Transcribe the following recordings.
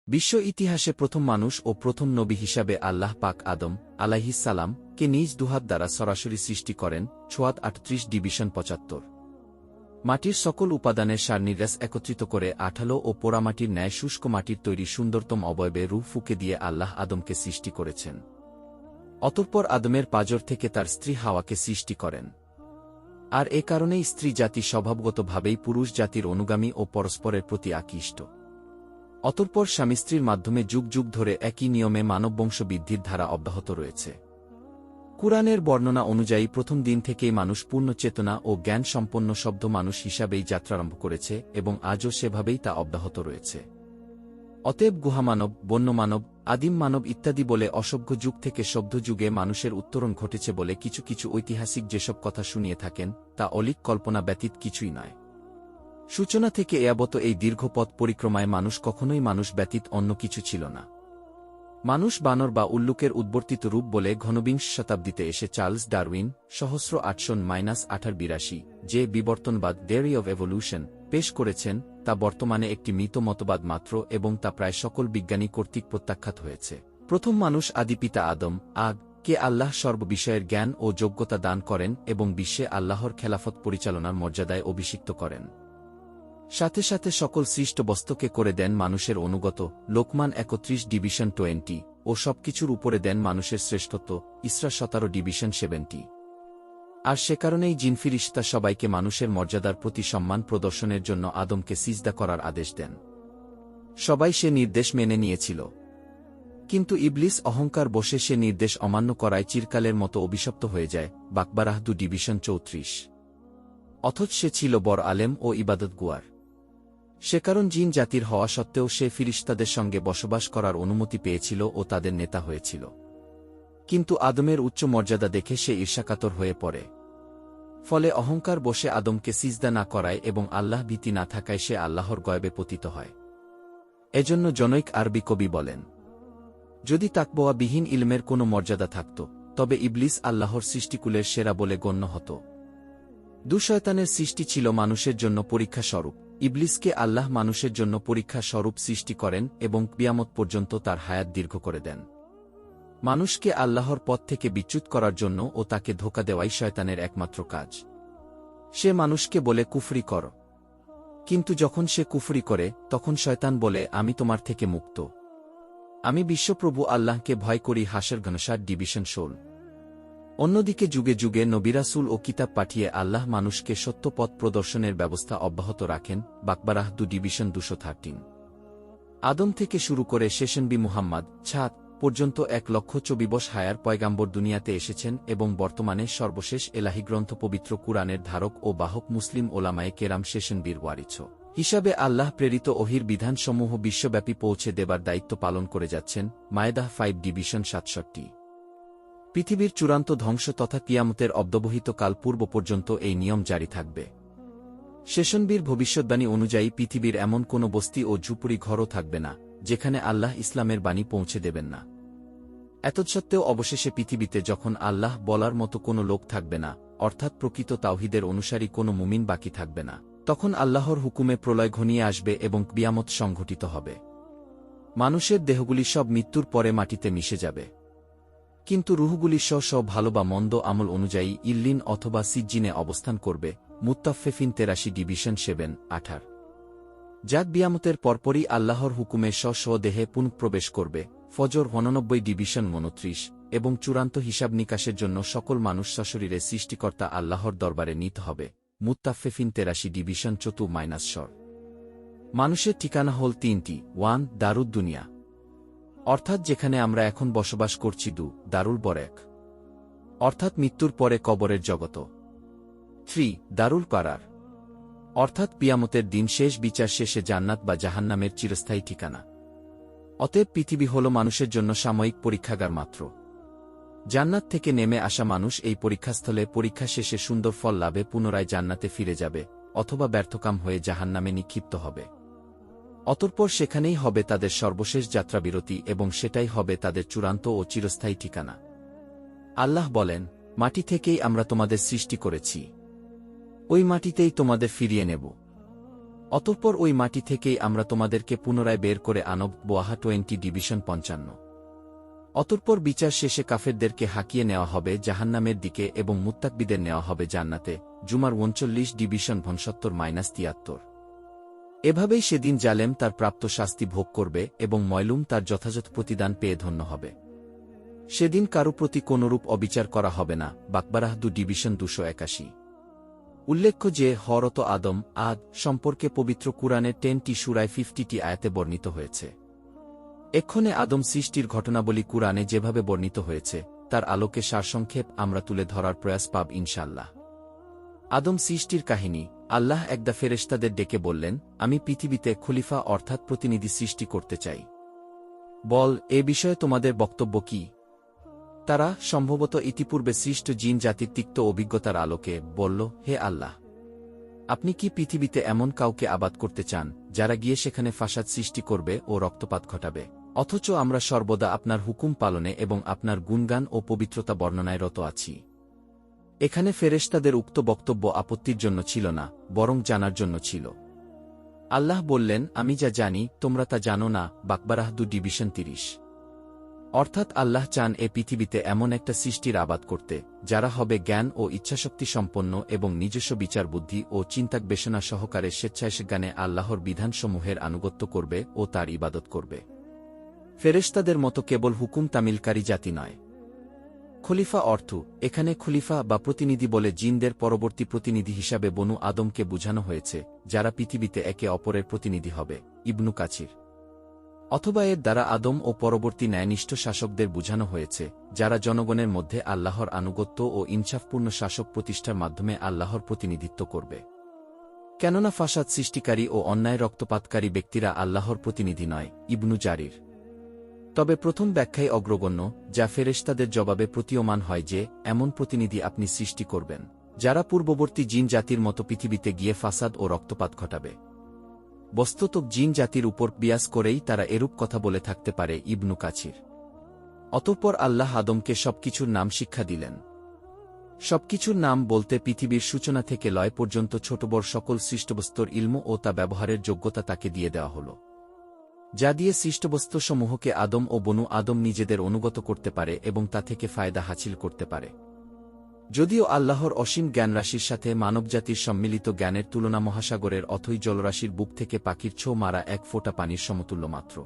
বিশ্ব ইতিহাসে প্রথম মানুষ ও প্রথম নবী হিসাবে আল্লাহ পাক আদম আলাইহিসসালাম কে নিজ দুহাত দ্বারা সরাসরি সৃষ্টি করেন। ছোয়াত ৩৮ ডিভিশন ৭৫। মাটির সকল উপাদানের সারনির্যাস একত্রিত করে আঠালো ও পোড়ামাটির ন্যায় শুষ্ক মাটির তৈরি সুন্দরতম অবয়বে রূহ ফুঁকে দিয়ে আল্লাহ আদমকে সৃষ্টি করেছেন। অতঃপর আদমের পাঁজর থেকে তার স্ত্রী হাওয়াকে সৃষ্টি করেন। আর এ কারণেই স্ত্রী জাতি স্বভাবগতভাবেই পুরুষ জাতির অনুগামী ও পরস্পরের প্রতি আকৃষ্ট। অতঃপর স্বামী স্ত্রীর মাধ্যমে যুগ যুগ ধরে একই নিয়মে মানববংশ বৃদ্ধির ধারা অব্যাহত রয়েছে। কুরআনের বর্ণনা অনুযায়ী প্রথম দিন থেকেই মানুষ পূর্ণ চেতনা ও জ্ঞান সম্পন্ন শব্দ মানুষ হিসাবেই যাত্রারম্ভ করেছে এবং আজও সেভাবেই তা অব্যাহত রয়েছে। অতএব গুহামানব, বন্যমানব, আদিম মানব ইত্যাদি বলে অসভ্য যুগ থেকে সভ্য যুগে মানুষের উত্তরণ ঘটেছে বলে কিছু কিছু ঐতিহাসিক যেসব কথা শুনিয়ে থাকেন তা অলীক কল্পনা ব্যতীত কিছুই নয়। সূচনা থেকে এয়াবত এই দীর্ঘ পথ পরিক্রমায় মানুষ কখনোই মানুষ ব্যতীত অন্য কিছু ছিল না। মানুষ বানর বা উল্লুকের উদ্বর্তিত রূপ বলে ঘনবিংশ শতাব্দীতে এসে চার্লস ডারউইন 1882 যে বিবর্তনবাদ থিওরি অব এভোলিউশন পেশ করেছেন তা বর্তমানে একটি মৃত মতবাদ মাত্র এবং তা প্রায় সকল বিজ্ঞানী কর্তৃক প্রত্যাখ্যাত হয়েছে। প্রথম মানুষ আদিপিতা আদম কে আল্লাহ সর্ববিষয়ের জ্ঞান ও যোগ্যতা দান করেন এবং বিশ্বে আল্লাহর খেলাফত পরিচালনার মর্যাদায় অভিষিক্ত করেন। সাথে সাথে সকল সৃষ্ট বস্তুকে করে দেন মানুষের অনুগত। লোকমান ৩১ ডিভিশন 20 ও সবকিছুর উপরে দেন মানুষের শ্রেষ্ঠত্ব। ইসরা ১৭ ডিভিশন 70। আর সে কারণেই জিন ফিরিশতা সবাইকে মানুষের মর্যাদার প্রতি সম্মান প্রদর্শনের জন্য আদমকে সিজদা করার আদেশ দেন। সবাই সে নির্দেশ মেনে নিয়েছিল, কিন্তু ইবলিস অহংকার বশে সে নির্দেশ অমান্য করায় চিরকালের মতো অভিশপ্ত হয়ে যায়। বাকবারাহ ২ ডিভিশন ৩৪। অথচ সে ছিল বড় আলেম ও ইবাদতগুয়ার। সে কারণ জিন জাতির হওয়া সত্ত্বেও সে ফিরিশতাদের সঙ্গে বসবাস করার অনুমতি পেয়েছিল ও তাদের নেতা হয়েছিল। কিন্তু আদমের উচ্চ মর্যাদা দেখে সে ঈর্ষাকাতর হয়ে পড়ে। ফলে অহংকার বশে আদমকে সিজদা না করায় এবং আল্লাহ ভীতি না থাকায় সে আল্লাহর গয়বে পতিত হয়। এজন্য জনৈক আরবি কবি বলেন, যদি তাকওয়াবিহীন ইলমের কোনো মর্যাদা থাকত তবে ইবলিস আল্লাহর সৃষ্টিকুলের সেরা বলে গণ্য হতো। দুঃশয়তানের সৃষ্টি ছিল মানুষের জন্য পরীক্ষা স্বরূপ। ইবলিসকে আল্লাহ মানুষের জন্য পরীক্ষা স্বরূপ সৃষ্টি করেন এবং কিয়ামত পর্যন্ত তার হায়াত দীর্ঘ করে দেন। মানুষকে আল্লাহর পথ থেকে বিচ্যুত করার জন্য ও তাকে ধোঁকা দেওয়াই শয়তানের একমাত্র কাজ। সে মানুষকে বলে কুফরি কর, কিন্তু যখন সে কুফরি করে তখন শয়তান বলে আমি তোমার থেকে মুক্ত। আমি বিশ্বপ্রভু আল্লাহকে ভয় করি। হাসর ৫ ডিভিশন ১৬। অন্যদিকে যুগে যুগে নবী রাসূল ও কিতাব পাঠিয়ে আল্লাহ মানুষকে সত্য পথ প্রদর্শনের ব্যবস্থা অব্যাহত রাখেন। বাকবারাহ ২ ডিভিশন ২১৩। আদম থেকে শুরু করে শেষনবী মুহাম্মদ পর্যন্ত ১,২৪,০০০ হায়ার পয়গাম্বর দুনিয়াতে এসেছেন এবং বর্তমানে সর্বশেষ এলাহি গ্রন্থ পবিত্র কুরআনের ধারক ও বাহক মুসলিম ওলামায়ে কেরাম শেষনবীর ওয়ারিস হিসাবে আল্লাহ প্রেরিত ওহীর বিধানসমূহ বিশ্বব্যাপী পৌঁছে দেবার দায়িত্ব পালন করে যাচ্ছেন। মায়েদাহ ৫ ডিভিশন ৬৭। পৃথিবীর চূড়ান্ত ধ্বংস তথা কিয়ামতের অব্যবহিত কাল পূর্ব পর্যন্ত এই নিয়ম জারি থাকবে। শেষনবীর ভবিষ্যদ্বাণী অনুযায়ী পৃথিবীর এমন কোনো বস্তি ও ঝুপড়ি ঘরও থাকবে না যেখানে আল্লাহ ইসলামের বাণী পৌঁছে দেবেন না। এতৎসত্ত্বেও অবশেষে পৃথিবীতে যখন আল্লাহ বলার মতো কোনো লোক থাকবে না, অর্থাৎ প্রকৃত তাওহীদের অনুসারী কোনো মুমিন বাকি থাকবে না, তখন আল্লাহর হুকুমে প্রলয় ঘনিয়ে আসবে এবং কিয়ামত সংঘটিত হবে। মানুষের দেহগুলি সব মৃত্যুর পরে মাটিতে মিশে যাবে, কিন্তু রুহগুলি স্ব ভালো বা মন্দ আমল অনুযায়ী ইল্লিন অথবা সিজ্জিনে অবস্থান করবে। মুত্তাফফিফিন ৮৩ ডিভিশন ৭-১৮। যাক বিয়ামতের পরপরই আল্লাহর হুকুমে স্ব দেহে পুনঃপ্রবেশ করবে। ফজর ৮৯ ডিভিশন ২৯। এবং চূড়ান্ত হিসাব নিকাশের জন্য সকল মানুষ সশরীরে সৃষ্টিকর্তা আল্লাহর দরবারে নিতে হবে। মুত্তাফফিফিন ৮৩ ডিভিশন ৪-। মানুষের ঠিকানা হল ৩টি। ১ দারুদ দুনিয়া, অর্থাৎ যেখানে আমরা এখন বসবাস করছি। ২ দারুল বরেক, অর্থাৎ মৃত্যুর পরে কবরের জগত। ৩ দারুল কারার, অর্থাৎ কিয়ামতের দিন শেষ বিচার শেষে জান্নাত বা জাহান্নামের চিরস্থায়ী ঠিকানা। অতএব পৃথিবী হল মানুষের জন্য সাময়িক পরীক্ষাগার মাত্র। জান্নাত থেকে নেমে আসা মানুষ এই পরীক্ষাস্থলে পরীক্ষা শেষে সুন্দর ফল লাভে পুনরায় জান্নাতে ফিরে যাবে অথবা ব্যর্থকাম হয়ে জাহান্নামে নিক্ষিপ্ত হবে। অতঃপর সেখানেই হবে তাদের সর্বশেষ যাত্রাবিরতি এবং সেটাই হবে তাদের চূড়ান্ত ও চিরস্থায়ী ঠিকানা। আল্লাহ বলেন, মাটি থেকেই আমরা তোমাদের সৃষ্টি করেছি, ওই মাটিতেই তোমাদের ফিরিয়ে নেব। অতঃপর ওই মাটি থেকেই আমরা তোমাদেরকে পুনরায় বের করে আনব বোয়াহা 20 ডিভিশন 55। অতঃপর বিচার শেষে কাফেরদেরকে হাঁকিয়ে নেওয়া হবে জাহান্নামের দিকে এবং মুত্তাকবিদের নেওয়া হবে জান্নাতে। জুমার 39 ডিভিশন 70-73। এভাবেই সেদিন জালেম তার প্রাপ্ত শাস্তি ভোগ করবে এবং ময়লুম তার যথাযথ প্রতিদান পেয়ে ধন্য হবে। সেদিন কারো প্রতি কোনরূপ অবিচার করা হবে না। বাকবারাহ 2 ডিভিশন 281। উল্লেখ্য যে হরত আদম আদ সম্পর্কে পবিত্র কুরআনের 10টি সূরায় 50টি আয়াতে বর্ণিত হয়েছে। এক্ষণে আদম সৃষ্টির ঘটনাবলী কুরআনে যেভাবে বর্ণিত হয়েছে তার আলোকে সারসংক্ষেপ আমরা তুলে ধরার প্রয়াস পাব ইনশাআল্লাহ। আদম সৃষ্টির কাহিনী। আল্লাহ একদা ফেরেশতাদের ডেকে বললেন, আমি পৃথিবীতে খলিফা অর্থাৎ প্রতিনিধি সৃষ্টি করতে চাই। বল, এ বিষয়ে তোমাদের বক্তব্য কি? তারা সম্ভবত ইতিপূর্বে সৃষ্ট জিন জাতির তিক্ত অভিজ্ঞতার আলোকে বলল, হে আল্লাহ, আপনি কি পৃথিবীতে এমন কাউকে আবাদ করতে চান যারা গিয়ে সেখানে ফাসাদ সৃষ্টি করবে ও রক্তপাত ঘটাবে, অথচ আমরা সর্বদা আপনার হুকুম পালনে এবং আপনার গুণগান ও পবিত্রতা বর্ণনায় রত আছি? এখানে ফেরেশতাদের উক্ত বক্তব্য আপত্তির জন্য ছিল না, বরং জানার জন্য ছিল। আল্লাহ বললেন, আমি যা জানি তোমরা তা জানো না। বাকবারাহ 2 ডিভিশন 30। অর্থাৎ আল্লাহ চান এ পৃথিবীতে এমন একটা সৃষ্টির আবাদ করতে যারা হবে জ্ঞান ও ইচ্ছাশক্তি সম্পন্ন এবং নিজস্ব বিচার বুদ্ধি ও চিন্তাগবেষণা সহকারে স্বেচ্ছায় আল্লাহর বিধানসমূহের আনুগত্য করবে ও তার ইবাদত করবে। ফেরেশতাদের মতো কেবল হুকুম তামিলকারী জাতি নয়। খলিফা অর্থ এখানে খলিফা বা প্রতিনিধি বলে জিনদের পরবর্তী প্রতিনিধি হিসাবে বনু আদমকে বুঝানো হয়েছে, যারা পৃথিবীতে একে অপরের প্রতিনিধি হবে। ইবনু কাছির। অথবা এর দ্বারা আদম ও পরবর্তী ন্যায়নিষ্ঠ শাসকদের বুঝানো হয়েছে, যারা জনগণের মধ্যে আল্লাহর আনুগত্য ও ইনসাফপূর্ণ শাসক প্রতিষ্ঠার মাধ্যমে আল্লাহর প্রতিনিধিত্ব করবে। কেননা ফাসাদ সৃষ্টিকারী ও অন্যায় রক্তপাতকারী ব্যক্তিরা আল্লাহর প্রতিনিধি নয়। ইবনু জারির। তবে প্রথম ব্যাখ্যাই অগ্রগণ্য, যা ফেরেশতাদের জবাবে প্রতীয়মান হয় যে এমন প্রতিনিধি আপনি সৃষ্টি করবেন যারা পূর্ববর্তী জিন জাতির মতো পৃথিবীতে গিয়ে ফাসাদ ও রক্তপাত ঘটাবে। বস্তুত জিন জাতির উপর বিয়াস করেই তারা এরূপ কথা বলে থাকতে পারে। ইবনু কাছির। অতঃপর আল্লাহ আদমকে সবকিছুর নাম শিক্ষা দিলেন। সবকিছুর নাম বলতে পৃথিবীর সূচনা থেকে লয় পর্যন্ত ছোট বড় সকল সৃষ্টবস্তুর ইলম ও তা ব্যবহারের যোগ্যতা তাকে দিয়ে দেওয়া হল, যা দিয়ে সৃষ্টবস্তুসমূহকে আদম ও বনু আদম নিজেদের অনুগত করতে পারে এবং তা থেকে ফায়দা হাসিল করতে পারে। যদিও আল্লাহর অসীম জ্ঞানরাশির সাথে মানবজাতির সম্মিলিত জ্ঞানের তুলনা মহাসাগরের অথই জলরাশির বুক থেকে পাখির ছো মারা এক ফোঁটা পানির সমতুল্য মাত্র।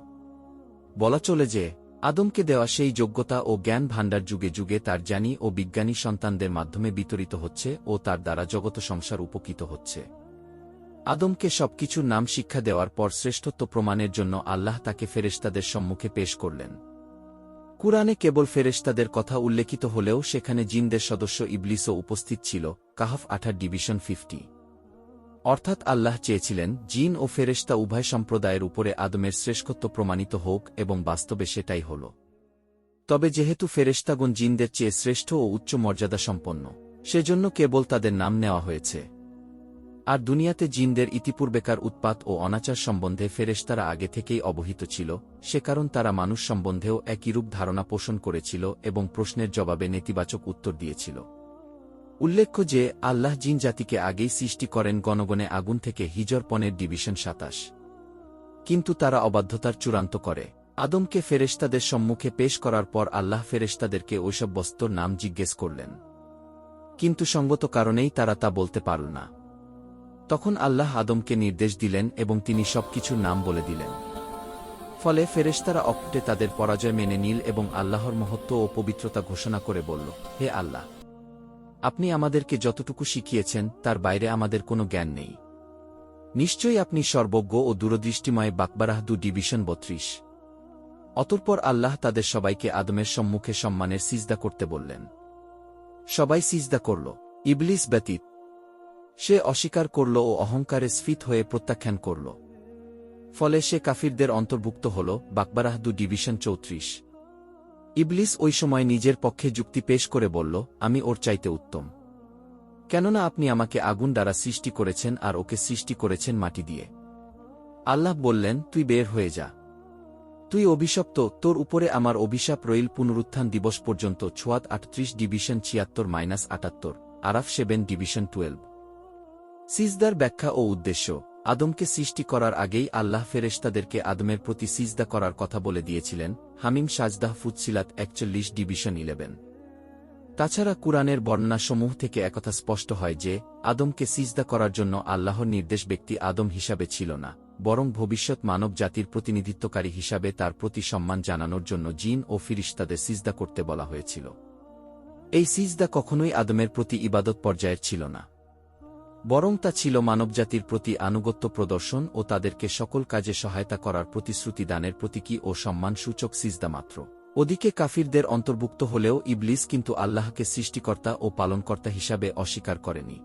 বলা চলে যে আদমকে দেওয়া সেই যোগ্যতা ও জ্ঞান ভাণ্ডার যুগে যুগে তার জ্ঞানী ও বিজ্ঞানী সন্তানদের মাধ্যমে বিতরিত হচ্ছে ও তার দ্বারা জগৎ সংসার উপকৃত হচ্ছে। আদমকে সবকিছুর নাম শিক্ষা দেওয়ার পর শ্রেষ্ঠত্ব প্রমাণের জন্য আল্লাহ তাকে ফেরেশতাদের সম্মুখে পেশ করলেন। কুরআনে কেবল ফেরেশতাদের কথা উল্লেখিত হলেও সেখানে জিনদের সদস্য ইবলিসও উপস্থিত ছিল। কাহফ 18 ডিভিশন 50। অর্থাৎ আল্লাহ চেয়েছিলেন জিন ও ফেরেশতা উভয় সম্প্রদায়ের উপরে আদমের শ্রেষ্ঠত্ব প্রমাণিত হোক এবং বাস্তবে সেটাই হল। তবে যেহেতু ফেরেশতাগণ জিনদের চেয়ে শ্রেষ্ঠ ও উচ্চ মর্যাদা সম্পন্ন, সেজন্য কেবল তাদের নাম নেওয়া হয়েছে। আর দুনিয়াতে জিনদের ইতিপূর্বেকার উৎপাত ও অনাচার সম্বন্ধে ফেরেশতারা আগে থেকেই অবহিত ছিল, সে কারণ তারা মানুষ সম্বন্ধেও একইরূপ ধারণা পোষণ করেছিল এবং প্রশ্নের জবাবে নেতিবাচক উত্তর দিয়েছিল। উল্লেখ্য যে আল্লাহ জিন জাতিকে আগেই সৃষ্টি করেন গণগণে আগুন থেকে। হিজর 15 ডিভিশন 27। কিন্তু তারা অবাধ্যতার চূড়ান্ত করে। আদমকে ফেরেশতাদের সম্মুখে পেশ করার পর আল্লাহ ফেরেশতাদেরকে ওইসব বস্তুর নাম জিজ্ঞেস করলেন, কিন্তু সঙ্গত কারণেই তারা তা বলতে পারল না। তখন আল্লাহ আদমকে নির্দেশ দিলেন এবং তিনি সবকিছুর নাম বলে দিলেন। ফলে ফেরেশতারা অকপটে তাদের পরাজয় মেনে নিল এবং আল্লাহর মহত্ব ও পবিত্রতা ঘোষণা করে বলল, হে আল্লাহ, আপনি আমাদেরকে যতটুকু শিখিয়েছেন তার বাইরে আমাদের কোনো জ্ঞান নেই। নিশ্চয়ই আপনি সর্বজ্ঞ ও দূরদৃষ্টিময়। বাকবারাহ 2 ডিভিশন 32। অতঃপর আল্লাহ তাদের সবাইকে আদমের সম্মুখে সম্মানের সিজদা করতে বললেন। সবাই সিজদা করল, ইবলিস ব্যতীত। সে অস্বীকার করল ও অহংকারে স্ফীত হয়ে প্রত্যাখ্যান করল। ফলে সে কাফিরদের অন্তর্ভুক্ত হল। বাকবারাহ 2 ডিভিশন 34। ইবলিস ওই সময় নিজের পক্ষে যুক্তি পেশ করে বলল, আমি ওর চাইতে উত্তম, কেননা আপনি আমাকে আগুন দ্বারা সৃষ্টি করেছেন আর ওকে সৃষ্টি করেছেন মাটি দিয়ে। আল্লাহ বললেন, তুই বের হয়ে যা, তুই অভিশপ্ত, তোর উপরে আমার অভিশাপ রইল পুনরুত্থান দিবস পর্যন্ত। ছোয়াত 38 ডিভিশন 76-78। আরাফ 7 ডিভিশন 12। সিজদার ব্যাখ্যা ও উদ্দেশ্য। আদমকে সৃষ্টি করার আগেই আল্লাহ ফেরেশতাদেরকে আদমের প্রতি সিজদা করার কথা বলে দিয়েছিলেন। হামিম সাজদাহ ফুতসিলাত 41:11। তাছাড়া কুরআনের বর্ণনাসমূহ থেকে একথা স্পষ্ট হয় যে আদমকে সিজদা করার জন্য আল্লাহর নির্দেশ ব্যক্তি আদম হিসাবে ছিল না, বরং ভবিষ্যৎ মানব জাতির প্রতিনিধিত্বকারী হিসাবে তার প্রতি সম্মান জানানোর জন্য জিন ও ফিরিশতাদের সিজদা করতে বলা হয়েছিল। এই সিজদা কখনোই আদমের প্রতি ইবাদত পর্যায়ের ছিল না, বরং তা ছিল মানবজাতির প্রতি আনুগত্য প্রদর্শন ও তাদেরকে সকল কাজে সহায়তা করার প্রতিশ্রুতি দানের প্রতীকী ও সম্মানসূচক সিজদা মাত্র। ওদিকে কাফিরদের অন্তর্ভুক্ত হলেও ইবলিস কিন্তু আল্লাহকে সৃষ্টিকর্তা ও পালনকর্তা হিসাবে অস্বীকার করেনি,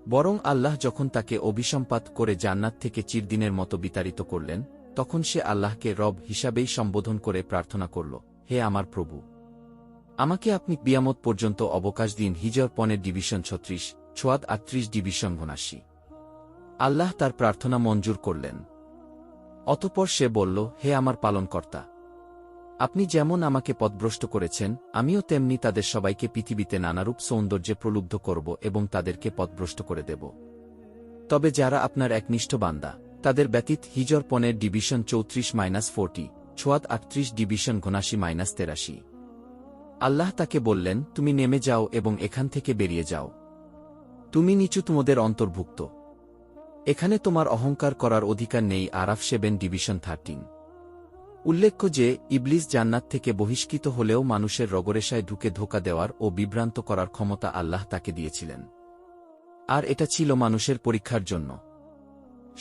বরং আল্লাহ যখন তাকে অভিসম্পাত করে জান্নাত থেকে চিরদিনের মতো বিতাড়িত করলেন, তখন সে আল্লাহকে রব হিসাবেই সম্বোধন করে প্রার্থনা করল, হে আমার প্রভু, আমাকে আপনি কিয়ামত পর্যন্ত অবকাশ দিন। হিজর 15:36, ছোয়াদ 38:79। আল্লাহ তার প্রার্থনা মঞ্জুর করলেন। অতঃপর সে বলল, হে আমার পালনকর্তা, আপনি যেমন আমাকে পথভ্রষ্ট করেছেন, আমিও তেমনি তাদের সবাইকে পৃথিবীতে নানারূপ সৌন্দর্যে প্রলুব্ধ করব এবং তাদেরকে পথভ্রষ্ট করে দেব। তবে যারা আপনার একনিষ্ঠ বান্দা, তাদের ব্যতীত। হিজর 15:34-40, ছোয়াদ 38:79-83। আল্লাহ তাকে বললেন, তুমি নেমে যাও এবং এখান থেকে বেরিয়ে যাও। তুমি নিচু তোমাদের অন্তর্ভুক্ত। এখানে তোমার অহংকার করার অধিকার নেই। আরাফ 7:13। উল্লেখ্য যে ইবলিস জান্নাত থেকে বহিষ্কৃত হলেও মানুষের রগরেশায় ঢুকে ধোঁকা দেওয়ার ও বিভ্রান্ত করার ক্ষমতা আল্লাহ তাকে দিয়েছিলেন, আর এটা ছিল মানুষের পরীক্ষার জন্য।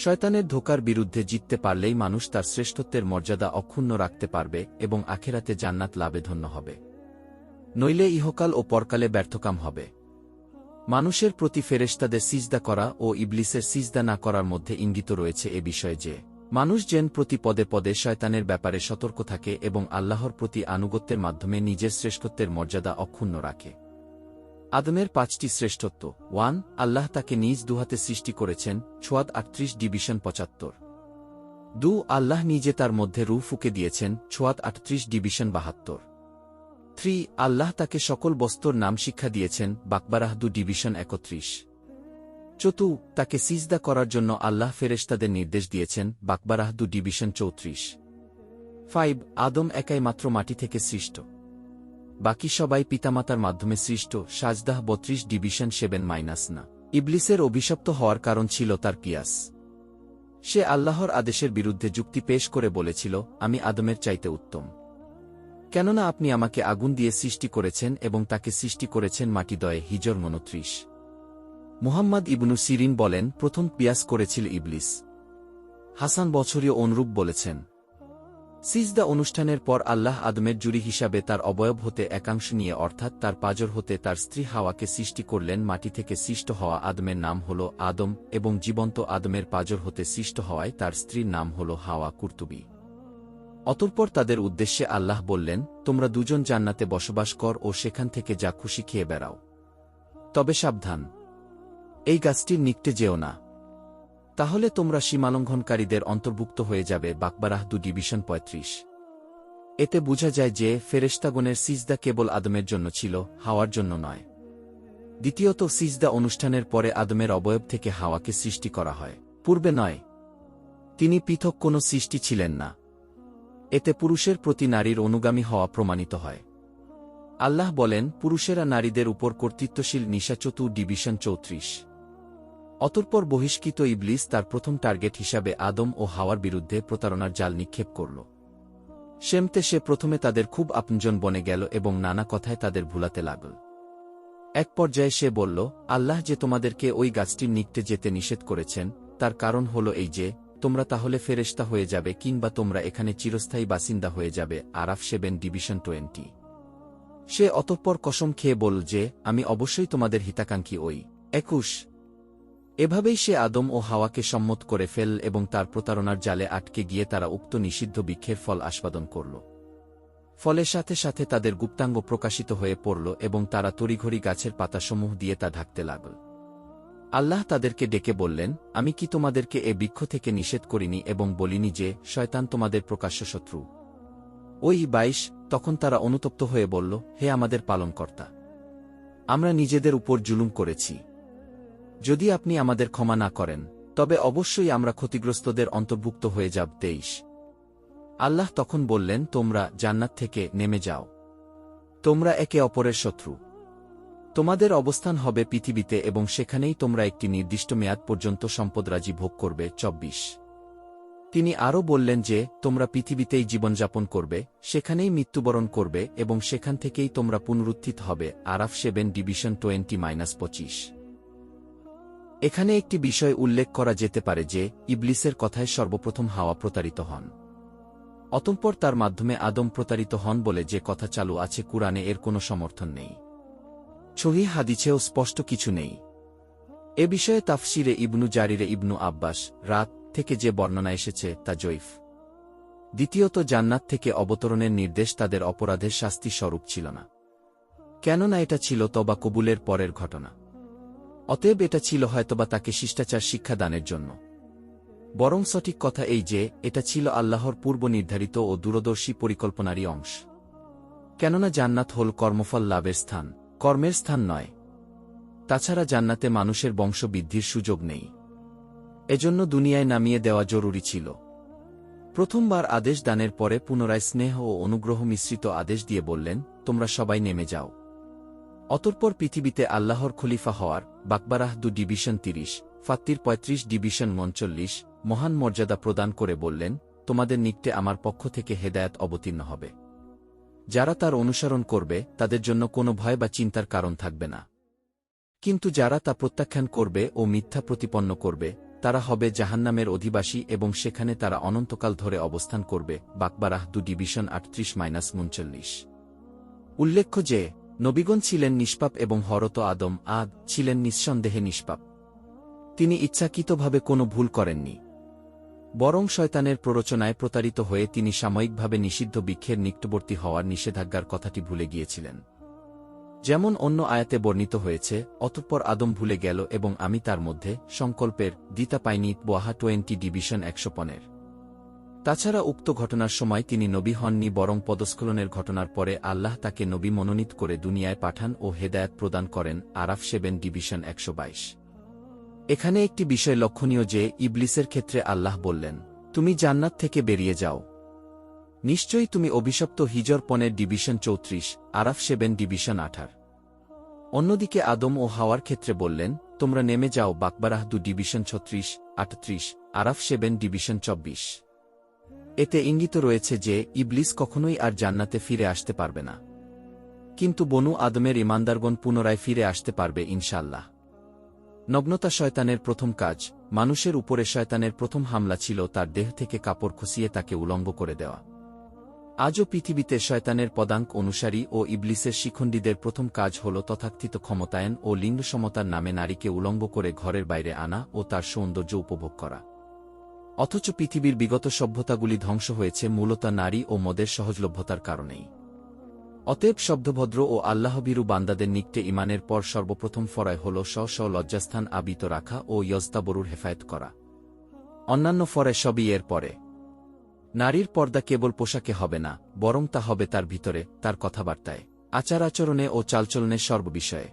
শয়তানের ধোঁকার বিরুদ্ধে জিততে পারলেই মানুষ তার শ্রেষ্ঠত্বের মর্যাদা অক্ষুণ্ণ রাখতে পারবে এবং আখেরাতে জান্নাত লাভে ধন্য হবে, নইলে ইহকাল ও পরকালে ব্যর্থকাম হবে। মানুষের প্রতি ফেরেশতাদের সিজদা করা ও ইবলিসের সিজদা না করার মধ্যে ইঙ্গিত রয়েছে এ বিষয়ে যে মানুষ যেন প্রতি পদে পদে শয়তানের ব্যাপারে সতর্ক থাকে এবং আল্লাহর প্রতি আনুগত্যের মাধ্যমে নিজের শ্রেষ্ঠত্বের মর্যাদা অক্ষুণ্ণ রাখে। আদমের 5টি শ্রেষ্ঠত্ব। 1. আল্লাহ তাকে নিজ দুহাতে সৃষ্টি করেছেন, ছোয়াদ 38:75। 2. আল্লাহ নিজে তার মধ্যে রূহ ফুঁকে দিয়েছেন, ছোয়াদ 38:72। 3. আল্লাহ তাকে সকল বস্তুর নাম শিক্ষা দিয়েছেন, বাকবারাহ 2:31। 4. তাকে সিজদা করার জন্য আল্লাহ ফেরেশতাদের নির্দেশ দিয়েছেন, বাকবারাহ 2:34। 5. আদম একাই মাত্র মাটি থেকে সৃষ্ট, বাকি সবাই পিতামাতার মাধ্যমে সৃষ্ট, সাজদাহ 32:7 না। ইবলিসের অভিশপ্ত হওয়ার কারণ ছিল তার কিয়াস। সে আল্লাহর আদেশের বিরুদ্ধে যুক্তি পেশ করে বলেছিল, আমি আদমের চাইতে উত্তম, কেননা আপনি আমাকে আগুন দিয়ে সৃষ্টি করেছেন এবং তাকে সৃষ্টি করেছেন মাটি দয়ে। হিজর 29। মুহাম্মদ ইবনু সিরিন বলেন, প্রথম কিয়াস করেছিল ইবলিস। হাসান বছরীয় অনুরূপ বলেছেন। সিজদা অনুষ্ঠানের পর আল্লাহ আদমের জুরি হিসাবে তার অবয়ব হতে একাংশ নিয়ে, অর্থাৎ তার পাজর হতে তার স্ত্রী হাওয়াকে সৃষ্টি করলেন। মাটি থেকে সৃষ্ট হওয়া আদমের নাম হল আদম এবং জীবন্ত আদমের পাজর হতে সৃষ্ট হওয়ায় তার স্ত্রীর নাম হল হাওয়া। কুরতুবী। অতঃপর তাদের উদ্দেশ্যে আল্লাহ বললেন, তোমরা দুজন জান্নাতে বসবাস কর ও সেখান থেকে যা খুশি খেয়ে বেড়াও, তবে সাবধান, এই গাছটির নিকটে যেও না, তাহলে তোমরা সীমালঙ্ঘনকারীদের অন্তর্ভুক্ত হয়ে যাবে। বাকবারাহ 2:35। এতে বোঝা যায় যে ফেরেশতাগণের সিজদা কেবল আদমের জন্য ছিল, হাওয়ার জন্য নয়। দ্বিতীয়ত, সিজদা অনুষ্ঠানের পরে আদমের অবয়ব থেকে হাওয়াকে সৃষ্টি করা হয়, পূর্বে নয়। তিনি পৃথক কোনো সৃষ্টি ছিলেন না। এতে পুরুষের প্রতি নারীর অনুগামী হওয়া প্রমাণিত হয়। আল্লাহ বলেন, পুরুষেরা নারীদের উপর কর্তৃত্বশীল। নিসা 4:34। অতঃপর বহিষ্কৃত ইবলিস তার প্রথম টার্গেট হিসাবে আদম ও হাওয়ার বিরুদ্ধে প্রতারণার জাল নিক্ষেপ করল। শেমতে সে প্রথমে তাদের খুব আপনজন বনে গেল এবং নানা কথায় তাদের ভুলাতে লাগল। এক পর্যায়ে সে বলল, আল্লাহ যে তোমাদেরকে ওই গাছটির নিকটে যেতে নিষেধ করেছেন, তার কারণ হল এই যে তোমরা তাহলে ফেরেশতা হয়ে যাবে কিংবা তোমরা এখানে চিরস্থায়ী বাসিন্দা হয়ে যাবে। আরাফ 7:20। সে অতঃপর কসম খেয়ে বলল যে, আমি অবশ্যই তোমাদের হিতাকাঙ্ক্ষী। ওই 21। এভাবেই সে আদম ও হাওয়াকে সম্মত করে ফেল এবং তার প্রতারণার জালে আটকে গিয়ে তারা উক্ত নিষিদ্ধ বৃক্ষের ফল আস্বাদন করল। ফলে সাথে সাথে তাদের গুপ্তাঙ্গ প্রকাশিত হয়ে পড়ল এবং তারা তড়িঘড়ি গাছের পাতাসমূহ দিয়ে তা ঢাকতে লাগল। আল্লাহ তাদেরকে ডেকে বললেন, আমি কি তোমাদেরকে এ বৃক্ষ থেকে নিষেধ করিনি এবং বলিনি যে শয়তান তোমাদের প্রকাশ্য শত্রু? ওই 22। তখন তারা অনুতপ্ত হয়ে বলল, হে আমাদের পালনকর্তা, আমরা নিজেদের উপর জুলুম করেছি। যদি আপনি আমাদের ক্ষমা না করেন, তবে অবশ্যই আমরা ক্ষতিগ্রস্তদের অন্তর্ভুক্ত হয়ে যাব। 23 আল্লাহ তখন বললেন, তোমরা জান্নাত থেকে নেমে যাও। তোমরা একে অপরের শত্রু। তোমাদের অবস্থান হবে পৃথিবীতে এবং সেখানেই তোমরা একটি নির্দিষ্ট মেয়াদ পর্যন্ত সম্পদরাজি ভোগ করবে। 24 তিনি আরও বললেন যে, তোমরা পৃথিবীতেই জীবনযাপন করবে, সেখানেই মৃত্যুবরণ করবে এবং সেখান থেকেই তোমরা পুনরুত্থিত হবে। আরাফ 7:20-25 এখানে একটি বিষয় উল্লেখ করা যেতে পারে যে, ইবলিসের কথায় সর্বপ্রথম হাওয়া প্রতারিত হন। অতঃপর তার মাধ্যমে আদম প্রতারিত হন বলে যে কথা চালু আছে কুরআনে এর কোনো সমর্থন নেই। সহিহ হাদিসেও স্পষ্ট কিছু নেই। এ বিষয়ে তাফসিরে ইবনু জারিরে ইবনু আব্বাস রাত থেকে যে বর্ণনা এসেছে তা জয়ীফ। দ্বিতীয়ত, জান্নাত থেকে অবতরণের নির্দেশ তাদের অপরাধের শাস্তি স্বরূপ ছিল না, কেননা এটা ছিল তওবা কবুলের পরের ঘটনা। অতএব এটা ছিল হয়তোবা তাকে শিষ্টাচার শিক্ষা দানের জন্য। বরং সঠিক কথা এই যে, এটা ছিল আল্লাহর পূর্ব নির্ধারিত ও দূরদর্শী পরিকল্পনারই অংশ। কেননা জান্নাত হল কর্মফল লাভের স্থান, কর্মের স্থান নয়। তাছাড়া জান্নাতে মানুষের বংশ বৃদ্ধির সুযোগ নেই। এজন্য দুনিয়ায় নামিয়ে দেওয়া জরুরি ছিল। প্রথমবার আদেশ দানের পরে পুনরায় স্নেহ ও অনুগ্রহ মিশ্রিত আদেশ দিয়ে বললেন, তোমরা সবাই নেমে যাও। অতঃপর পৃথিবীতে আল্লাহর খলিফা হওয়ার বাকবারাহ 2:30, ফাত্তির 35:39 মহান মর্যাদা প্রদান করে বললেন, তোমাদের নিকটে আমার পক্ষ থেকে হেদায়েত অবতীর্ণ হবে। যারা তার অনুসরণ করবে তাদের জন্য কোনো ভয় বা চিন্তার কারণ থাকবে না। কিন্তু যারা তা প্রত্যাখ্যান করবে ও মিথ্যা প্রতিপন্ন করবে তারা হবে জাহান্নামের অধিবাসী এবং সেখানে তারা অনন্তকাল ধরে অবস্থান করবে। বাকবারাহ 2:38-39 উল্লেখ্য যে, নবীগণ ছিলেন নিষ্পাপ এবং হরত আদম ছিলেন নিঃসন্দেহে নিষ্পাপ। তিনি ইচ্ছাকৃতভাবে কোনো ভুল করেননি, বরং শয়তানের প্ররোচনায় প্রতারিত হয়ে তিনি সাময়িকভাবে নিষিদ্ধ বৃক্ষের নিকটবর্তী হওয়ার নিষেধাজ্ঞার কথাটি ভুলে গিয়েছিলেন। যেমন অন্য আয়াতে বর্ণিত হয়েছে, অতঃপর আদম ভুলে গেল এবং আমি তার মধ্যে সংকল্পের দিতা পাইনি। বোয়াহা 20:115 তাছাড়া উক্ত ঘটনার সময় তিনি নবী হননি, বরং পদস্খলনের ঘটনার পরে আল্লাহ তাকে নবী মনোনীত করে দুনিয়ায় পাঠান ও হেদায়েত প্রদান করেন। আরাফ 7:122 এখানে একটি বিষয় লক্ষণীয় যে, ইবলিসের ক্ষেত্রে আল্লাহ বললেন, তুমি জান্নাত থেকে বেরিয়ে যাও, নিশ্চয়ই তুমি অভিশপ্ত। হিজর 15:34, আরাফ 7:18 অন্যদিকে আদম ও হাওয়ার ক্ষেত্রে বললেন, তোমরা নেমে যাও। বাকবারাহ 2:36-38, আরাফ 7:24 এতে ইঙ্গিত রয়েছে যে, ইবলিস কখনোই আর জান্নাতে ফিরে আসতে পারবে না। কিন্তু বনু আদমের ঈমানদারগণ পুনরায় ফিরে আসতে পারবে ইনশাআল্লাহ। নগ্নতা শয়তানের প্রথম কাজ। মানুষের উপরে শয়তানের প্রথম হামলা ছিল তার দেহ থেকে কাপড় খুসিয়ে তাকে উলঙ্গ করে দেওয়া। আজও পৃথিবীতে শয়তানের পদাঙ্ক অনুসারী ও ইবলিসের শিখণ্ডীদের প্রথম কাজ হল তথাকথিত ক্ষমতায়ন ও লিঙ্গ সমতার নামে নারীকে উলঙ্গ করে ঘরের বাইরে আনা ও তার সৌন্দর্য উপভোগ করা। অথচ পৃথিবীর বিগত সভ্যতাগুলি ধ্বংস হয়েছে মূলত নারী ও মদের সহজলভ্যতার কারণেই। অতএব শব্দভদ্র ও আল্লাহভীরু বান্দাদের নিকটে ইমানের পর সর্বপ্রথম ফরায় হল স্ব লজ্জাস্থান আবিত রাখা ও ইয়জতাবরুর হেফায়েত করা। অন্যান্য ফরায় সবই এর পরে। নারীর পর্দা কেবল পোশাকে হবে না, বরং তা হবে তার ভিতরে, তার কথাবার্তায়, আচার আচরণে ও চালচলনের সর্ববিষয়ে।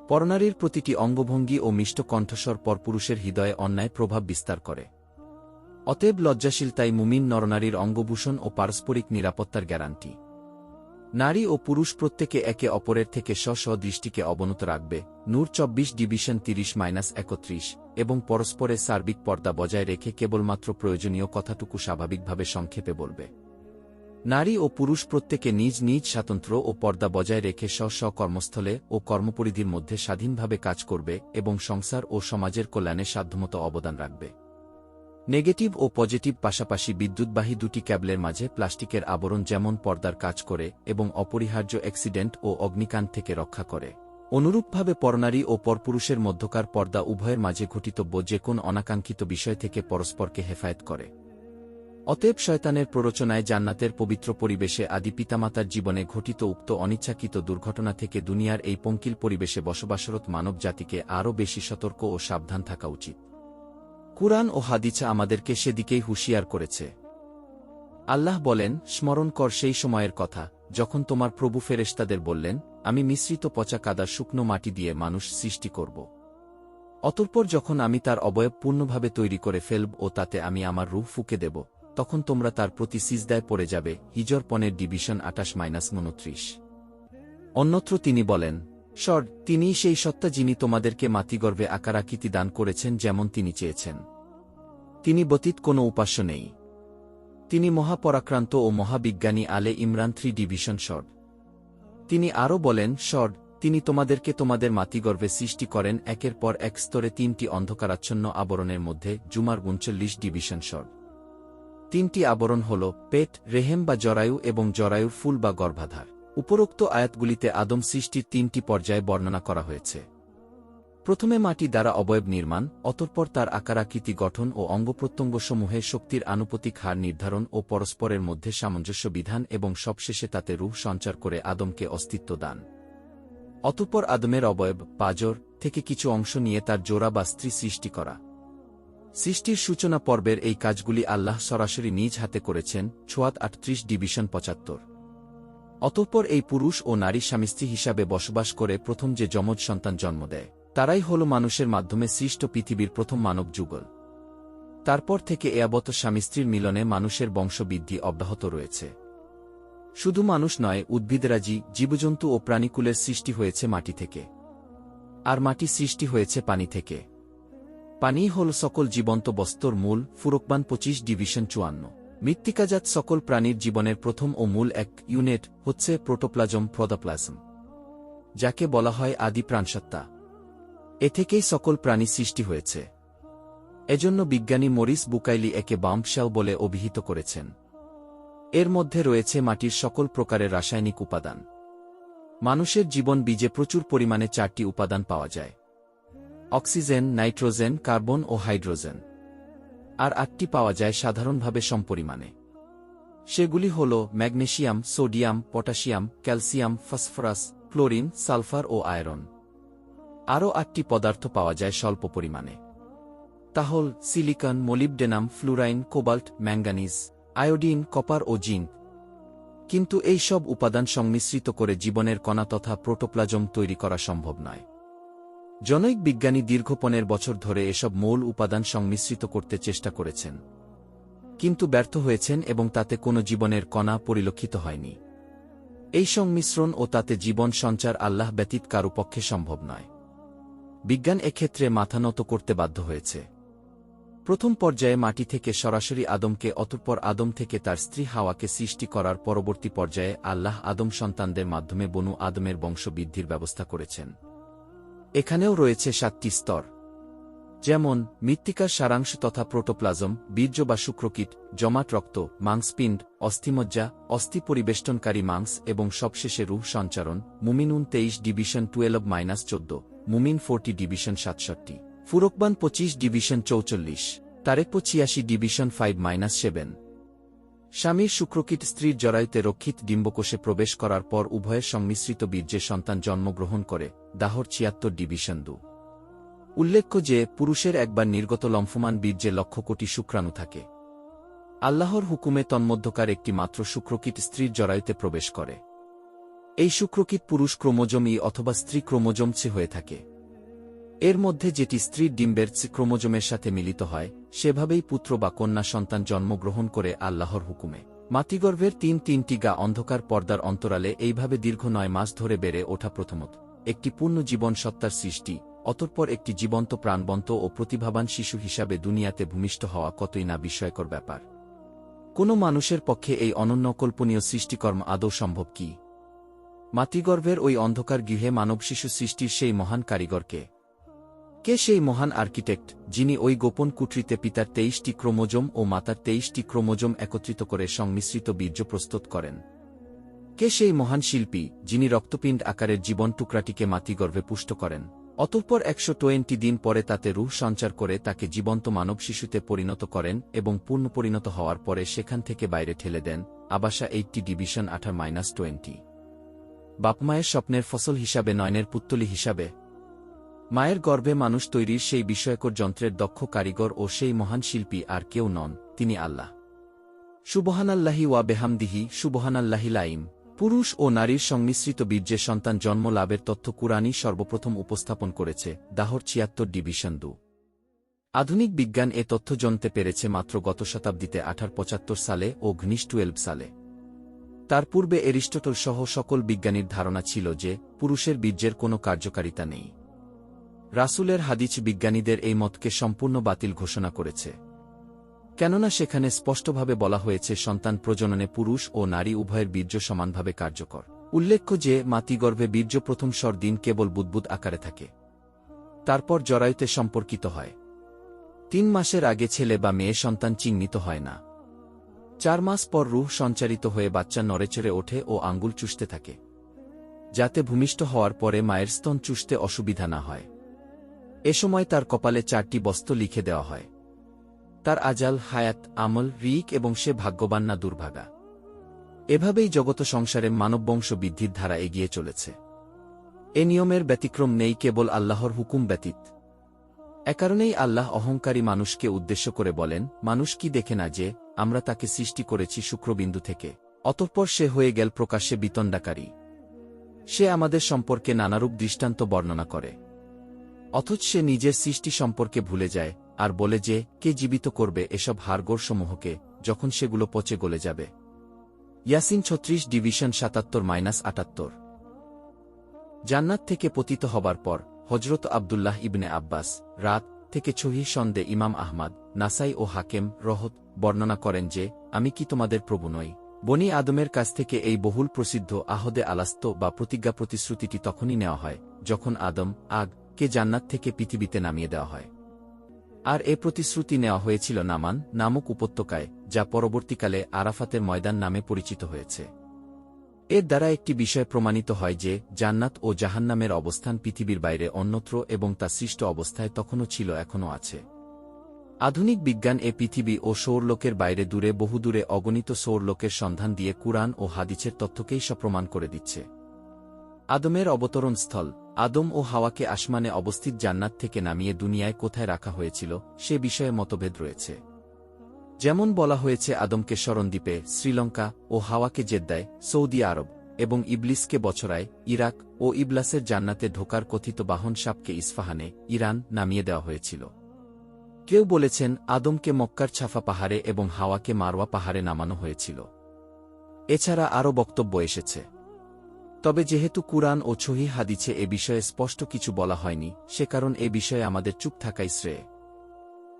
পরনারীর প্রতিটি অঙ্গভঙ্গি ও মিষ্ট কণ্ঠস্বর পরপুরুষের হৃদয়ে অন্যায় প্রভাব বিস্তার করে। অতএব লজ্জাশীলতাই মুমিন নরনারীর অঙ্গভূষণ ও পারস্পরিক নিরাপত্তার গ্যারান্টি। নারী ও পুরুষ প্রত্যেকে একে অপরের থেকে স্ব দৃষ্টিকে অবনত রাখবে। নূর 24:30-31 এবং পরস্পরে সার্বিক পর্দা বজায় রেখে কেবলমাত্র প্রয়োজনীয় কথাটুকু স্বাভাবিকভাবে সংক্ষেপে বলবে। নারী ও পুরুষ প্রত্যেকে নিজ নিজ স্বাতন্ত্র্য ও পর্দা বজায় রেখে স্ব কর্মস্থলে ও কর্মপরিধির মধ্যে স্বাধীনভাবে কাজ করবে এবং সংসার ও সমাজের কল্যাণে সাধ্যমতো অবদান রাখবে। নেগেটিভ ও পজিটিভ পাশাপাশি বিদ্যুৎবাহী দুটি ক্যাবলের মাঝে প্লাস্টিকের আবরণ যেমন পর্দার কাজ করে এবং অপরিহার্য অ্যাক্সিডেন্ট ও অগ্নিকাণ্ড থেকে রক্ষা করে, অনুরূপভাবে পরনারী ও পরপুরুষের মধ্যকার পর্দা উভয়ের মাঝে ঘটিতব্য যে কোন অনাকাঙ্ক্ষিত বিষয় থেকে পরস্পরকে হেফায়েত করে। অতএব শয়তানের প্ররোচনায় জান্নাতের পবিত্র পরিবেশে আদি পিতামাতার জীবনে ঘটিত উক্ত অনিচ্ছাকৃত দুর্ঘটনা থেকে দুনিয়ার এই পঙ্কিল পরিবেশে বসবাসরত মানব জাতিকে আরও বেশি সতর্ক ও সাবধান থাকা উচিত। কুরআন ও হাদিস আমাদেরকে সেদিকেই হুঁশিয়ার করেছে। আল্লাহ বলেন, স্মরণ কর সেই সময়ের কথা যখন তোমার প্রভু ফেরেশতাদের বললেন, আমি মিশ্রিত পচা কাদার শুকনো মাটি দিয়ে মানুষ সৃষ্টি করব। অতঃপর যখন আমি তার অবয়ব পূর্ণভাবে তৈরি করে ফেলব ও তাতে আমি আমার রূহ ফুঁকে দেব, তখন তোমরা তার প্রতি সিজদায় পড়ে যাবে। হিজর 15:28-29। অন্যত্র তিনি বলেন, তিনিই সেই সত্তা যিনি তোমাদেরকে মাতৃগর্ভে আকার আকৃতি দান করেছেন যেমন তিনি চেয়েছেন। তিনি ব্যতীত কোনো উপাস্য নেই। তিনি মহাপরাক্রান্ত ও মহাবিজ্ঞানী। আলে ইমরান 3:। তিনি আরও বলেন, তিনি তোমাদেরকে তোমাদের মাতৃগর্ভে সৃষ্টি করেন একের পর এক স্তরে 3টি অন্ধকারাচ্ছন্ন আবরণের মধ্যে। জুমার 39:। 3টি আবরণ হল পেট, রেহেম বা জরায়ু এবং জরায়ুর ফুল বা গর্ভাধার। উপরোক্ত আয়াতগুলিতে আদম সৃষ্টির 3টি পর্যায়ে বর্ণনা করা হয়েছে। প্রথমে মাটি দ্বারা অবয়ব নির্মাণ, অতঃপর তার আকারাকৃতি গঠন ও অঙ্গপ্রত্যঙ্গসমূহে শক্তির আনুপাতিক হার নির্ধারণ ও পরস্পরের মধ্যে সামঞ্জস্য বিধান এবং সবশেষে তাতে রূহ সঞ্চার করে আদমকে অস্তিত্ব দান। অতঃপর আদমের অবয়ব, পাঁজর, থেকে কিছু অংশ নিয়ে তার জোড়া বা স্ত্রী সৃষ্টি করা। সৃষ্টির সূচনা পর্বের এই কাজগুলি আল্লাহ সরাসরি নিজ হাতে করেছেন। ছোয়াত 38:75। অতঃপর এই পুরুষ ও নারী স্বামী স্ত্রী হিসাবে বসবাস করে প্রথম যে যমজ সন্তান জন্ম দেয়, তারাই হল মানুষের মাধ্যমে সৃষ্ট পৃথিবীর প্রথম মানব যুগল। তারপর থেকে এয়াবত স্বামী স্ত্রীর মিলনে মানুষের বংশবৃদ্ধি অব্যাহত রয়েছে। শুধু মানুষ নয়, উদ্ভিদরাজি, জীবজন্তু ও প্রাণীকুলের সৃষ্টি হয়েছে মাটি থেকে। আর মাটি সৃষ্টি হয়েছে পানি থেকে। পানিই হল সকল জীবন্ত বস্তুর মূল। ফুরকবান 25:54। মৃত্তিকাজাত সকল প্রাণীর জীবনের প্রথম ও মূল এক ইউনিট হচ্ছে প্রোটোপ্লাজম, যাকে বলা হয় আদি প্রাণসত্তা। এ থেকেই সকল প্রাণী সৃষ্টি হয়েছে। এজন্য বিজ্ঞানী মরিস বুকাইলি একে বাম্পশেল বলে অভিহিত করেছেন। এর মধ্যে রয়েছে মাটির সকল প্রকারের রাসায়নিক উপাদান। মানুষের জীবন বীজে প্রচুর পরিমাণে 4টি উপাদান পাওয়া যায়: অক্সিজেন, নাইট্রোজেন, কার্বন ও হাইড্রোজেন। আর 8টি পাওয়া যায় সাধারণভাবে সমপরিমাণে। সেগুলি হল magnesium, sodium, potassium, calcium, phosphorus, chlorine, sulphur ও আয়রন। আরও 8টি পদার্থ পাওয়া যায় স্বল্প পরিমাণে। তা হল silicon, molybdenum, fluorine, cobalt, manganese, iodine, copper ও জিঙ্ক। কিন্তু এই সব উপাদান সংমিশ্রিত করে জীবনের কণা তথা প্রোটোপ্লাজম তৈরি করা সম্ভব নয়। জনৈক বিজ্ঞানী দীর্ঘ 15 বছর ধরে এসব মৌল উপাদান সংমিশ্রিত করতে চেষ্টা করেছেন, কিন্তু ব্যর্থ হয়েছেন এবং তাতে কোনো জীবনের কণা পরিলক্ষিত হয়নি। এই সংমিশ্রণ ও তাতে জীবন সঞ্চার আল্লাহ ব্যতীত কারও পক্ষে সম্ভব নয়। বিজ্ঞান এক্ষেত্রে মাথা নত করতে বাধ্য হয়েছে। প্রথম পর্যায়ে মাটি থেকে সরাসরি আদমকে, অতঃপর আদম থেকে তার স্ত্রী হাওয়াকে সৃষ্টি করার পরবর্তী পর্যায়ে আল্লাহ আদম সন্তানদের মাধ্যমে বনু আদমের বংশবৃদ্ধির ব্যবস্থা করেছেন। এখানেও রয়েছে 7টি স্তর, যেমন মৃত্তিকার সারাংশ তথা প্রোটোপ্লাজম, বীর্য বা শুক্রকীট, জমাট রক্ত, মাংসপিণ্ড, অস্থিমজ্জা, অস্থি পরিবেষ্টনকারী মাংস এবং সবশেষে রূহ সঞ্চারণ। মুমিনুন 23:12-14, মুমিন 40:67, ফুরকবান 25:44, তারেক 85:5-7। স্বামীর শুক্রকীট স্ত্রীর জরায়ুতে রক্ষিত ডিম্বকোষে প্রবেশ করার পর উভয়ের সংমিশ্রিত বীর্যে সন্তান জন্মগ্রহণ করে। দাহর 76:2। উল্লেখ্য যে পুরুষের একবার নির্গত লম্ফমান বীর্যে লক্ষ কোটি শুক্রাণু থাকে। আল্লাহর হুকুমে তন্মধ্যকার একটি মাত্র শুক্রকীট স্ত্রীর জরায়ুতে প্রবেশ করে। এই শুক্রকীট পুরুষ ক্রোমোজোম ই অথবা স্ত্রী ক্রোমোজোম সি হয়ে থাকে। এর মধ্যে যেটি স্ত্রীর ডিম্বের সি ক্রোমোজোমের সাথে মিলিত হয়, সেভাবেই পুত্র বা কন্যা সন্তান জন্মগ্রহণ করে আল্লাহর হুকুমে। মাতৃগর্ভের 3টি গা অন্ধকার পর্দার অন্তরালে এইভাবে দীর্ঘ 9 মাস ধরে বেড়ে ওঠা প্রথমত একটি পূর্ণ জীবন সত্তার সৃষ্টি, অতঃপর একটি জীবন্ত প্রাণবন্ত ও প্রতিভাবান শিশু হিসাবে দুনিয়াতে ভূমিষ্ঠ হওয়া কতই না বিস্ময়কর ব্যাপার। কোনো মানুষের পক্ষে এই অনন্য কল্পনীয় সৃষ্টিকর্ম আদৌ সম্ভব কি? মাতৃগর্ভের ওই অন্ধকার গৃহে মানব শিশু সৃষ্টির সেই মহান কারিগরকে কে সেই মহান আর্কিটেক্ট, যিনি ওই গোপন কুঠরিতে পিতার 23টি ক্রোমোজোম ও মাতার 23টি ক্রোমোজোম একত্রিত করে সংমিশ্রিত বীর্য প্রস্তুত করেন? কে সেই মহান শিল্পী, যিনি রক্তপিণ্ড আকারের জীবন টুকরাটিকে মাতৃগর্ভে পুষ্ট করেন, অতঃপর 120 দিন পরে তাতে রূহ সঞ্চার করে তাকে জীবন্ত মানব শিশুতে পরিণত করেন এবং পূর্ণ পরিণত হওয়ার পরে সেখান থেকে বাইরে ঠেলে দেন? আবাসা 80:18-20। বাপমায়ের স্বপ্নের ফসল হিসাবে, নয়নের পুত্তলি হিসাবে মায়ের গর্ভে মানুষ তৈরির সেই বিস্ময়কর যন্ত্রের দক্ষ কারিগর ও সেই মহান শিল্পী আর কেউ নন, তিনি আল্লাহ। সুবহানাল্লাহি ওয়া বিহামদিহি, সুবহানাল্লাহিল আযীম। পুরুষ ও নারীর সংমিশ্রিত বীর্যে সন্তান জন্ম লাভের তথ্য কুরআনই সর্বপ্রথম উপস্থাপন করেছে। দাহর ৭৬ ডিভিশন ২। আধুনিক বিজ্ঞান এ তথ্য জানতে পেরেছে মাত্র গত শতাব্দীতে ১৮৭৫ সালে ও ঘনিষ্ঠ ১২ সালে। তার পূর্বে এরিস্টটল সহ সকল বিজ্ঞানীর ধারণা ছিল যে পুরুষের বীর্যের কোনো কার্যকারিতা নেই। রাসূলের হাদিস বিজ্ঞানীদের এই মতকে সম্পূর্ণ বাতিল ঘোষণা করেছে, কেননা সেখানে স্পষ্টভাবে বলা হয়েছে সন্তান প্রজননে পুরুষ ও নারী উভয়ের বীর্য সমানভাবে কার্যকর। উল্লেখ্য যে মাতৃগর্ভে বীর্য প্রথম দিন কেবল বুদ্বুদ আকারে থাকে, তারপর জরায়ুতে সম্পর্কিত হয়। ৩ মাসের আগে ছেলে বা মেয়ে সন্তান চিহ্নিত হয় না। ৪ মাস পর রূহ সঞ্চারিত হয়ে বাচ্চা নড়েচড়ে ওঠে ও আঙ্গুল চুষতে থাকে, যাতে ভূমিষ্ঠ হওয়ার পরে মায়ের স্তন চুষতে অসুবিধা না হয়। এ সময় তার কপালে ৪টি বস্তু লিখে দেওয়া হয়, তার আজাল, হায়াত, আমল, রিক এবং সে ভাগ্যবান না দুর্ভাগা। এভাবেই জগত সংসারে মানববংশ বৃদ্ধির ধারা এগিয়ে চলেছে। এ নিয়মের ব্যতিক্রম নেই কেবল আল্লাহর হুকুম ব্যতীত। এ কারণেই আল্লাহ অহংকারী মানুষকে উদ্দেশ্য করে বলেন, মানুষ কি দেখে না যে আমরা তাকে সৃষ্টি করেছি শুক্রবিন্দু থেকে, অতঃপর সে হয়ে গেল প্রকাশ্যে বিতণ্ডাকারী। সে আমাদের সম্পর্কে নানারূপ দৃষ্টান্ত বর্ণনা করে, অথচ সে নিজের সৃষ্টি সম্পর্কে ভুলে যায় আর বলে যে কে জীবিত করবে এসব হাড়গোড়সমূহকে যখন সেগুলো পচে গলে যাবে। ইয়াসিন ৩৬ ডিভিশন ৭৭-৭৮। জান্নাত থেকে পতিত হবার পর হজরত আবদুল্লাহ ইবনে আব্বাস রাত থেকে সহিহ সনদে ইমাম আহমদ, নাসাই ও হাকেম রহত বর্ণনা করেন যে আমি কি তোমাদের প্রভু নই? বনি আদমের কাছ থেকে এই বহুল প্রসিদ্ধ আহদে আলাস্ত বা প্রতিজ্ঞা প্রতিশ্রুতিটি তখনই নেওয়া হয় যখন আদম কে জান্নাত থেকে পৃথিবীতে নামিয়ে দেওয়া হয়। আর এ প্রতিশ্রুতি নেওয়া হয়েছিল নামান নামক উপত্যকায়, যা পরবর্তীকালে আরাফাতের ময়দান নামে পরিচিত হয়েছে। এর দ্বারা একটি বিষয় প্রমাণিত হয় যে জান্নাত ও জাহান্নামের অবস্থান পৃথিবীর বাইরে অন্যত্র এবং তা সৃষ্ট অবস্থায় তখনও ছিল, এখনও আছে। আধুনিক বিজ্ঞান এ পৃথিবী ও সৌরলোকের বাইরে দূরে বহুদূরে অগণিত সৌরলোকের সন্ধান দিয়ে কুরআন ও হাদিসের তথ্যকেই সপ্রমাণ করে দিচ্ছে। আদমের অবতরণ স্থল, আদম ও হাওয়াকে আসমানে অবস্থিত জান্নাত থেকে নামিয়ে দুনিয়ায় কোথায় রাখা হয়েছিল সে বিষয়ে মতভেদ রয়েছে। যেমন বলা হয়েছে আদমকে শরণদ্বীপে শ্রীলঙ্কা ও হাওয়াকে জেদ্দায় সৌদি আরব এবং ইবলিসকে বছরায় ইরাক ও ইবলাসের জান্নাতে ঢোকার কথিত বাহন সাপকে ইস্পাহানে ইরান নামিয়ে দেওয়া হয়েছিল। কেউ বলেছেন আদমকে মক্কার ছাফা পাহাড়ে এবং হাওয়াকে মারওয়া পাহাড়ে নামানো হয়েছিল। এছাড়া আরও বক্তব্য এসেছে, তবে যেহেতু কুরআন ও সহিহ হাদিসে এ বিষয়ে স্পষ্ট কিছু বলা হয়নি, সে কারণ এ বিষয়ে আমাদের চুপ থাকাই শ্রেয়।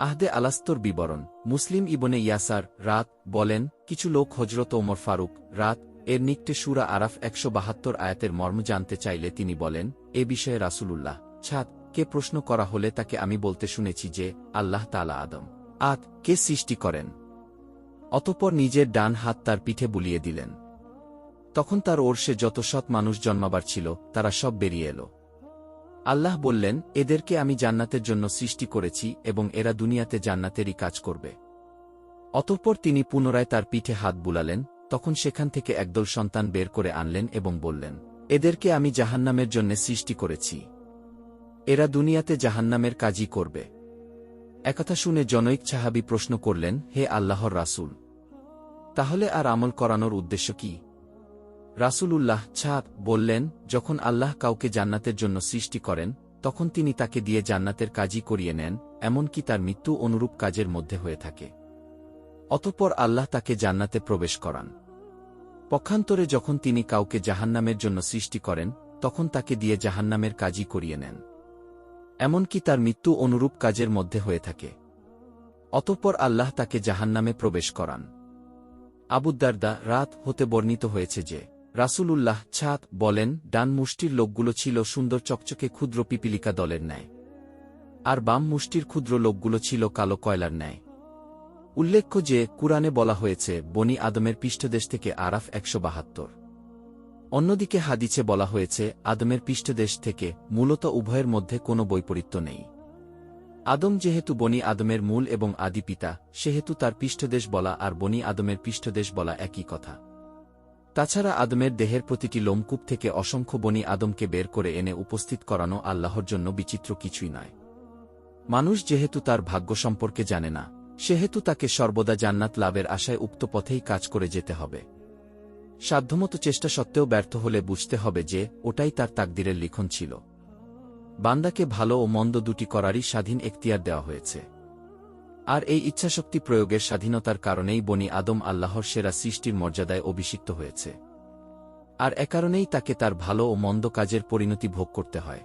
আহদে আলাস্তর বিবরণ। মুসলিম ইবনে ইয়াসার রাত বলেন, কিছু লোক হজরত ওমর ফারুক রাত এর নিকটে সূরা আরাফ ১৭২ আয়াতের মর্ম জানতে চাইলে তিনি বলেন, এ বিষয়ে রাসূলুল্লাহ কে প্রশ্ন করা হলে তাকে আমি বলতে শুনেছি যে আল্লাহ তাআলা আদম কে সৃষ্টি করেন, অতঃপর নিজের ডান হাত তার পিঠে বুলিয়ে দিলেন। তখন তার ওরসে যত সৎ মানুষ জন্মাবার ছিল তারা সব বেরিয়ে এলো। আল্লাহ বললেন, এদেরকে আমি জান্নাতের জন্য সৃষ্টি করেছি এবং এরা দুনিয়াতে জান্নাতেরই কাজ করবে। অতঃপর তিনি পুনরায় তার পিঠে হাত বুলালেন, তখন সেখান থেকে একদল সন্তান বের করে আনলেন এবং বললেন, এদেরকে আমি জাহান্নামের জন্য সৃষ্টি করেছি, এরা দুনিয়াতে জাহান্নামের কাজই করবে। একথা শুনে জনৈক সাহাবী প্রশ্ন করলেন, হে আল্লাহর রাসূল, তাহলে আর আমল করানোর উদ্দেশ্য কি? রাসূলুল্লাহ বললেন, যখন আল্লাহ কাউকে জান্নাতের জন্য সৃষ্টি করেন তখন তিনি তাকে দিয়ে জান্নাতের কাজই করিয়ে নেন, এমনকি তার মৃত্যু অনুরূপ কাজের মধ্যে হয়ে থাকে। অতঃপর আল্লাহ তাকে জান্নাতে প্রবেশ করান। পক্ষান্তরে যখন তিনি কাউকে জাহান্নামের জন্য সৃষ্টি করেন তখন তাকে দিয়ে জাহান্নামের কাজই করিয়ে নেন, এমনকি তার মৃত্যু অনুরূপ কাজের মধ্যে হয়ে থাকে। অতঃপর আল্লাহ তাকে জাহান্নামে প্রবেশ করান। আবু দারদা রাত হতে বর্ণিত হয়েছে যে রাসূলুল্লাহ বলেন, ডান মুষ্টির লোকগুলো ছিল সুন্দর চকচকে ক্ষুদ্র পিপিলিকা দলের ন্যায়, আর বাম মুষ্টির ক্ষুদ্র লোকগুলো ছিল কালো কয়লার ন্যায়। উল্লেখ্য যে কুরআনে বলা হয়েছে বনি আদমের পৃষ্ঠদেশ থেকে আরাফ ১৭২। অন্যদিকে হাদিসে বলা হয়েছে আদমের পৃষ্ঠদেশ থেকে, মূলত উভয়ের মধ্যে কোনো বৈপরীত্য নেই। আদম যেহেতু বনি আদমের মূল এবং আদি পিতা, সেহেতু তার পৃষ্ঠদেশ বলা আর বনি আদমের পৃষ্ঠদেশ বলা একই কথা। তাছাড়া আদমের দেহের প্রতিটি লোমকূপ থেকে অসংখ্য বনি আদমকে বের করে এনে উপস্থিত করানো আল্লাহর জন্য বিচিত্র কিছুই নয়। মানুষ যেহেতু তার ভাগ্য সম্পর্কে জানে না, সেহেতু তাকে সর্বদা জান্নাত লাভের আশায় উক্ত পথেই কাজ করে যেতে হবে। সাধ্যমতো চেষ্টা সত্ত্বেও ব্যর্থ হলে বুঝতে হবে যে ওটাই তার তাকদিরের লিখন ছিল। বান্দাকে ভালো ও মন্দ দুটি করারই স্বাধীন এখতিয়ার দেওয়া হয়েছে। আর এই ইচ্ছাশক্তি প্রয়োগের স্বাধীনতার কারণেই বনি আদম আল্লাহর সেরা সৃষ্টির মর্যাদায় অভিষিক্ত হয়েছে। আর কারণেই তাকে তার ভালো ও মন্দ কাজের পরিণতি ভোগ করতে হয়।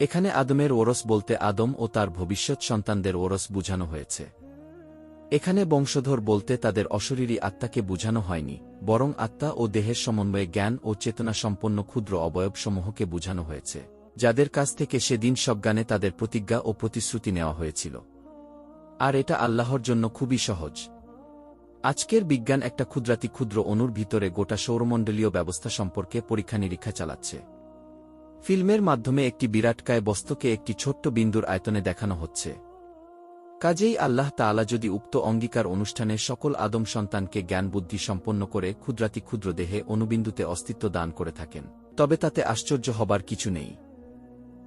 এখানে আদমের ওরস বলতে আদম ও তার ভবিষ্যৎ সন্তানদের ওরস বুঝানো হয়েছে। এখানে বংশধর বলতে তাদের অশরীরী আত্মাকে বুঝানো হয়নি, বরং আত্মা ও দেহের সমন্বয়ে জ্ঞান ও চেতনা সম্পন্ন ক্ষুদ্র অবয়বসমূহকে বুঝানো হয়েছে, যাদের কাছ থেকে সেদিন সজ্ঞানে তাদের প্রতিজ্ঞা ও প্রতিশ্রুতি নেওয়া হয়েছিল। আর এটা আল্লাহর জন্য খুবই সহজ। আজকের বিজ্ঞান একটা ক্ষুদ্রাতি ক্ষুদ্র অণুর ভিতরে গোটা সৌরমণ্ডলীয় ব্যবস্থা সম্পর্কে পরীক্ষা নিরীক্ষা চালাচ্ছে। ফিল্মের মাধ্যমে একটি বিরাটকায় বস্তুকে একটি ছোট্ট বিন্দুর আয়তনে দেখানো হচ্ছে। কাজেই আল্লাহ তাআলা যদি উক্ত অঙ্গীকার অনুষ্ঠানে সকল আদম সন্তানকে জ্ঞান বুদ্ধি সম্পন্ন করে ক্ষুদ্রাতি ক্ষুদ্র দেহে অণুবিন্দুতে অস্তিত্ব দান করে থাকেন, তবে তাতে আশ্চর্য হবার কিছু নেই।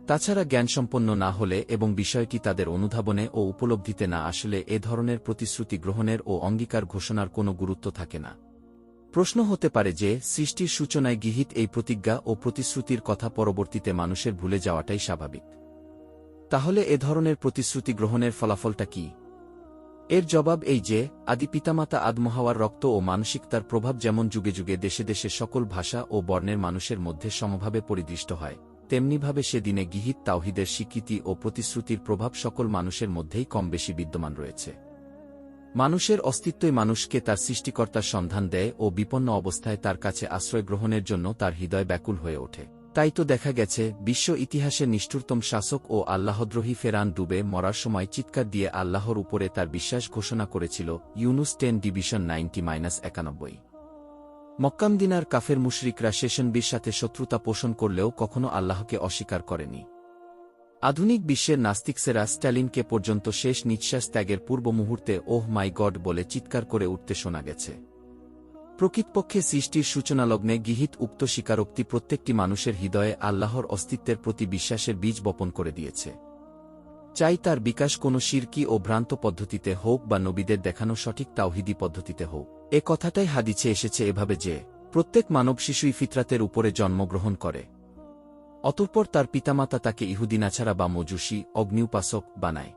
তাছাড়া জ্ঞানসম্পন্ন না হলে এবং বিষয়টি তাদের অনুধাবনে ও উপলব্ধিতে না আসলে এ ধরনের প্রতিশ্রুতি গ্রহণের ও অঙ্গীকার ঘোষণার কোনো গুরুত্ব থাকে না। প্রশ্ন হতে পারে যে সৃষ্টির সূচনায় গৃহীত এই প্রতিজ্ঞা ও প্রতিশ্রুতির কথা পরবর্তীতে মানুষের ভুলে যাওয়াটাই স্বাভাবিক। তাহলে এ ধরনের প্রতিশ্রুতি গ্রহণের ফলাফলটা কি? এর জবাব এই যে, আদি পিতামাতা আদম হাওয়ার রক্ত ও মানসিকতার প্রভাব যেমন যুগে যুগে দেশে দেশে সকল ভাষা ও বর্ণের মানুষের মধ্যে সমভাবে পরিদৃষ্ট হয়, তেমনিভাবে সেদিনে গৃহীত তাওহীদের স্বীকৃতি ও প্রতিশ্রুতির প্রভাব সকল মানুষের মধ্যেই কম বেশি বিদ্যমান রয়েছে। মানুষের অস্তিত্বই মানুষকে তার সৃষ্টিকর্তার সন্ধান দেয় ও বিপন্ন অবস্থায় তার কাছে আশ্রয় গ্রহণের জন্য তার হৃদয় ব্যাকুল হয়ে ওঠে। তাই তো দেখা গেছে বিশ্ব ইতিহাসের নিষ্ঠুরতম শাসক ও আল্লাহদ্রোহী ফেরান ডুবে মরার সময় চিৎকার দিয়ে আল্লাহর উপরে তার বিশ্বাস ঘোষণা করেছিল। ইউনুস 10:90-91। মক্কামদিনার কাফের মুশরিকরা শেষনবীর সাথে শত্রুতা পোষণ করলেও কখনো আল্লাহকে অস্বীকার করেনি। আধুনিক বিশ্বের নাস্তিকসেরা স্ট্যালিনকে পর্যন্ত শেষ নিঃশ্বাস ত্যাগের পূর্ব মুহূর্তে ওহ মাই গড বলে চিৎকার করে উঠতে শোনা গেছে। প্রকৃতপক্ষে সৃষ্টির সূচনালগ্নে গৃহীত উক্ত স্বীকারোক্তি প্রত্যেকটি মানুষের হৃদয়ে আল্লাহর অস্তিত্বের প্রতি বিশ্বাসের বীজ বপন করে দিয়েছে। চাই তার বিকাশ কোনো শিরকি ও ভ্রান্ত পদ্ধতিতে হোক বা নবীদের দেখানো সঠিক তাওহীদি পদ্ধতিতে হোক। এ কথাটাই হাদিসে এসেছে এভাবে যে, প্রত্যেক মানব শিশুই ফিতরাতের উপরে জন্মগ্রহণ করে, অতঃপর তার পিতামাতা তাকে ইহুদি নাছাড়া বা মজুসী অগ্নিউপাসক বানায়।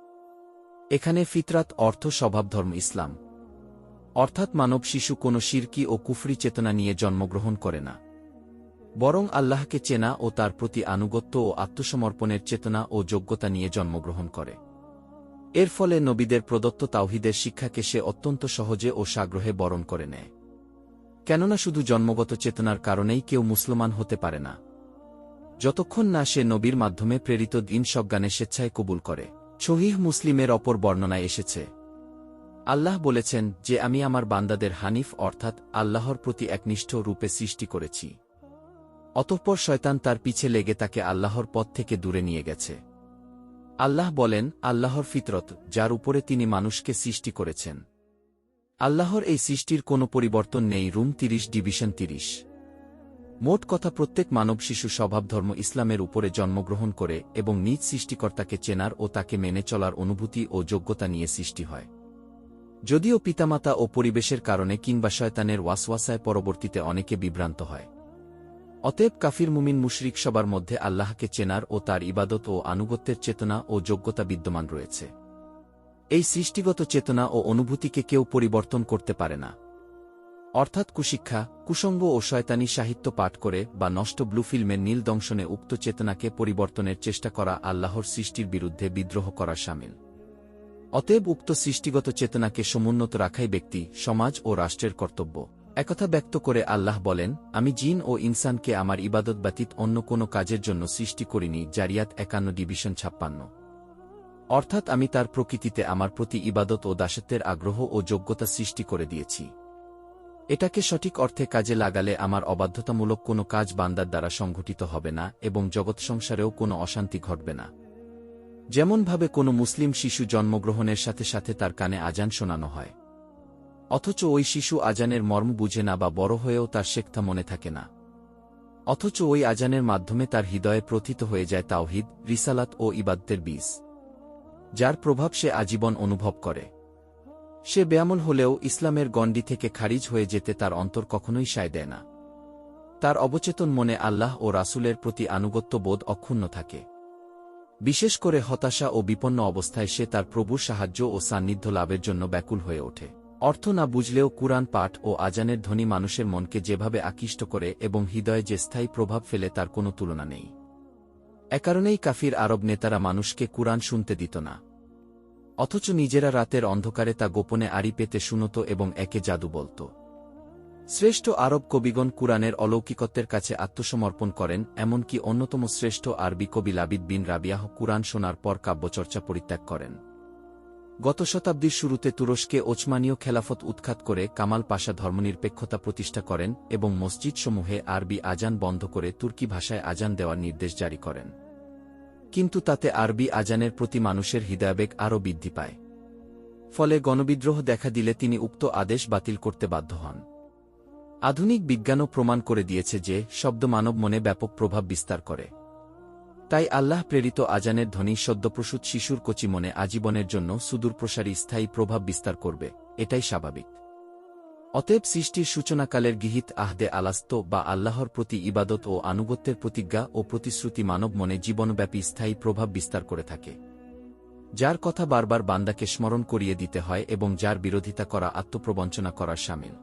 এখানে ফিতরাত অর্থ স্বভাবধর্ম ইসলাম, অর্থাৎ মানব শিশু কোনো শিরকি ও কুফরি চেতনা নিয়ে জন্মগ্রহণ করে না, বরং আল্লাহকে চেনা ও তার প্রতি আনুগত্য ও আত্মসমর্পণের চেতনা ও যোগ্যতা নিয়ে জন্মগ্রহণ করে। এর ফলে নবীদের প্রদত্ত তাওহীদের শিক্ষাকে সে অত্যন্ত সহজে ও সাগ্রহে বরণ করে নেয়। কেননা শুধু জন্মগত চেতনার কারণেই কেউ মুসলমান হতে পারে না, যতক্ষণ না সে নবীর মাধ্যমে প্রেরিত দ্বীন সজ্ঞানে স্বেচ্ছায় কবুল করে। সহিহ মুসলিমের অপর বর্ণনায় এসেছে, আল্লাহ বলেছেন যে আমি আমার বান্দাদের হানিফ অর্থাৎ আল্লাহর প্রতি একনিষ্ঠ রূপে সৃষ্টি করেছি। অতঃপর শয়তান তার পিছে লেগে তাকে আল্লাহর পথ থেকে দূরে নিয়ে গেছে। আল্লাহ বলেন, আল্লাহর ফিতরত যার উপরে তিনি মানুষকে সৃষ্টি করেছেন। আল্লাহর এই সৃষ্টির কোনো পরিবর্তন নেই। রুম 30:30। মোট কথা, প্রত্যেক মানব শিশু স্বভাবধর্ম ইসলামের উপরে জন্মগ্রহণ করে এবং নিজ সৃষ্টিকর্তাকে চেনার ও তাকে মেনে চলার অনুভূতি ও যোগ্যতা নিয়ে সৃষ্টি হয়। যদিও পিতামাতা ও পরিবেশের কারণে কিংবা শয়তানের ওয়াসওয়াসায় পরবর্তীতে অনেকে বিভ্রান্ত হয়। অতএব কাফির মুমিন মুশরিক সবার মধ্যে আল্লাহকে চেনার ও তার ইবাদত ও আনুগত্যের চেতনা ও যোগ্যতা বিদ্যমান রয়েছে। এই সৃষ্টিগত চেতনা ও অনুভূতিকে কেউ পরিবর্তন করতে পারে না। অর্থাৎ কুশিক্ষা, কুসঙ্গ ও শয়তানি সাহিত্য পাঠ করে বা নষ্ট ব্লু ফিল্মের নীল দংশনে উক্ত চেতনাকে পরিবর্তনের চেষ্টা করা আল্লাহর সৃষ্টির বিরুদ্ধে বিদ্রোহ করা শামিল। অতএব উক্ত সৃষ্টিগত চেতনাকে সমুন্নত রাখাই ব্যক্তি, সমাজ ও রাষ্ট্রের কর্তব্য। একথা ব্যক্ত করে আল্লাহ বলেন, আমি জিন ও ইনসানকে আমার ইবাদত ব্যতীত অন্য কোনো কাজের জন্য সৃষ্টি করিনি। জারিয়াত 51:56। অর্থাৎ আমি তার প্রকৃতিতে আমার প্রতি ইবাদত ও দাসত্বের আগ্রহ ও যোগ্যতা সৃষ্টি করে দিয়েছি। এটাকে সঠিক অর্থে কাজে লাগালে আমার অবাধ্যতামূলক কোনো কাজ বান্দার দ্বারা সংঘটিত হবে না এবং জগৎ সংসারেও কোনো অশান্তি ঘটবে না। যেমনভাবে কোনো মুসলিম শিশু জন্মগ্রহণের সাথে সাথে তার কানে আজান শোনানো হয়, অথচ ওই শিশু আজানের মর্ম বুঝে না বা বড় হয়েও তার শেখতা মনে থাকে না, অথচ ওই আজানের মাধ্যমে তার হৃদয়ে প্রথিত হয়ে যায় তাওহীদ, রিসালাত ও ইবাদতের বীজ, যার প্রভাব সে আজীবন অনুভব করে। সে বেয়ামল হলেও ইসলামের গণ্ডি থেকে খারিজ হয়ে যেতে তার অন্তর কখনোই সায় দেয় না। তার অবচেতন মনে আল্লাহ ও রাসূলের প্রতি আনুগত্য বোধ অক্ষুণ্ণ থাকে। বিশেষ করে হতাশা ও বিপন্ন অবস্থায় সে তার প্রভুর সাহায্য ও সান্নিধ্য লাভের জন্য ব্যাকুল হয়ে ওঠে। অর্থ না বুঝলেও কুরআন পাঠ ও আজানের ধ্বনি মানুষের মনকে যেভাবে আকৃষ্ট করে এবং হৃদয়ে যে স্থায়ী প্রভাব ফেলে তার কোনো তুলনা নেই। এ কারণেই কাফির আরব নেতারা মানুষকে কুরআন শুনতে দিত না, অথচ নিজেরা রাতের অন্ধকারে তা গোপনে আড়ি পেতে শুনত এবং একে জাদু বলত। শ্রেষ্ঠ আরব কবিগণ কুরআনের অলৌকিকত্বের কাছে আত্মসমর্পণ করেন, এমনকি অন্যতম শ্রেষ্ঠ আরবি কবি লাবিদ বিন রাবিয়াহ কুরআন শোনার পর কাব্যচর্চা পরিত্যাগ করেন। গত শতাব্দীর শুরুতে তুরস্কে ওসমানীয় খেলাফত উৎখাত করে কামাল পাশা ধর্মনিরপেক্ষতা প্রতিষ্ঠা করেন এবং মসজিদসমূহে আরবি আজান বন্ধ করে তুর্কি ভাষায় আজান দেওয়ার নির্দেশ জারি করেন। কিন্তু তাতে আরবি আজানের প্রতি মানুষের হৃদয়াবেগ আরও বৃদ্ধি পায়। ফলে গণবিদ্রোহ দেখা দিলে তিনি উক্ত আদেশ বাতিল করতে বাধ্য হন। আধুনিক বিজ্ঞানও প্রমাণ করে দিয়েছে যে শব্দ মানব মনে ব্যাপক প্রভাব বিস্তার করে। তাই আল্লাহ প্রেরিত আজানের ধ্বনি সদ্যপ্রসূত শিশুর কচি মনে আজীবনের জন্য সুদূরপ্রসারী স্থায়ী প্রভাব বিস্তার করবে, এটাই স্বাভাবিক। অতএব সৃষ্টির সূচনাকালের গৃহীত আহদে আলাস্ত বা আল্লাহর প্রতি ইবাদত ও আনুগত্যের প্রতিজ্ঞা ও প্রতিশ্রুতি মানব মনে জীবনব্যাপী স্থায়ী প্রভাব বিস্তার করে থাকে, যার কথা বারবার বান্দাকে স্মরণ করিয়ে দিতে হয় এবং যার বিরোধিতা করা আত্মপ্রবঞ্চনা করার শামিল।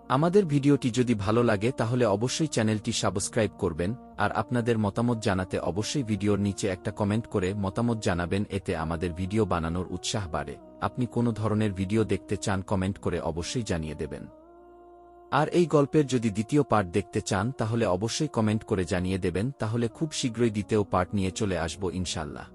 আমাদের ভিডিওটি যদি ভালো লাগে তাহলে অবশ্যই চ্যানেলটি সাবস্ক্রাইব করবেন, আর আপনাদের মতামত জানাতে অবশ্যই ভিডিওর নিচে একটা কমেন্ট করে মতামত জানাবেন, এতে আমাদের ভিডিও বানানোর উৎসাহ বাড়ে। আপনি কোনো ধরনের ভিডিও দেখতে চান কমেন্ট করে অবশ্যই জানিয়ে দেবেন। আর এই গল্পের যদি দ্বিতীয় পার্ট দেখতে চান তাহলে অবশ্যই কমেন্ট করে জানিয়ে দেবেন, তাহলে খুব শীঘ্রই দ্বিতীয় পার্ট নিয়ে চলে আসব ইনশাআল্লাহ।